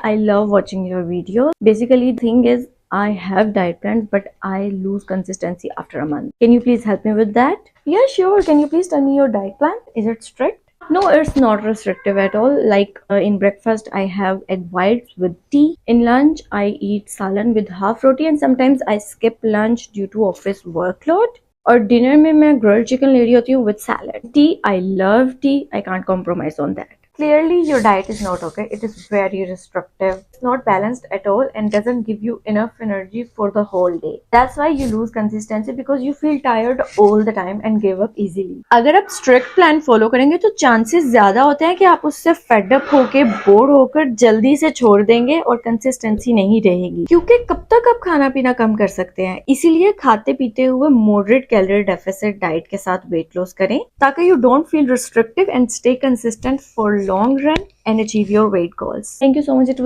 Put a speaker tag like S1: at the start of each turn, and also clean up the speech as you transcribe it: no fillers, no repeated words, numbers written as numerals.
S1: I love watching your videos. Basically, the thing is, I have diet plans, but I lose consistency after a month. Can you please help me with that? Yeah, sure. Can you please tell me your diet plan? Is it strict? No, it's not restrictive at all. Like in breakfast, I have egg whites with tea. In lunch, I eat salan with half roti, and sometimes I skip lunch due to office workload. और dinner में मैं grilled chicken ले रही होती हूँ with salad. T, I love T. I can't compromise on that. Clearly, your diet is not okay. It is very restrictive. It's not balanced at all and doesn't give you enough energy for the whole day. That's why you lose consistency because you feel tired all the time and give up easily. अगर आप strict plan follow करेंगे तो chances ज़्यादा होते हैं कि आप उससे fed up होके बोर होकर जल्दी से छोड़ देंगे और consistency नहीं रहेगी. क्योंकि कब तक आप खाना पीना कम कर सकते हैं. इसीलिए खाते पीते हुए moderate calorie deficit diet के साथ weight loss करें ताकि you don't feel restrictive and stay consistent for long run and achieve your weight goals. Thank you so much. It was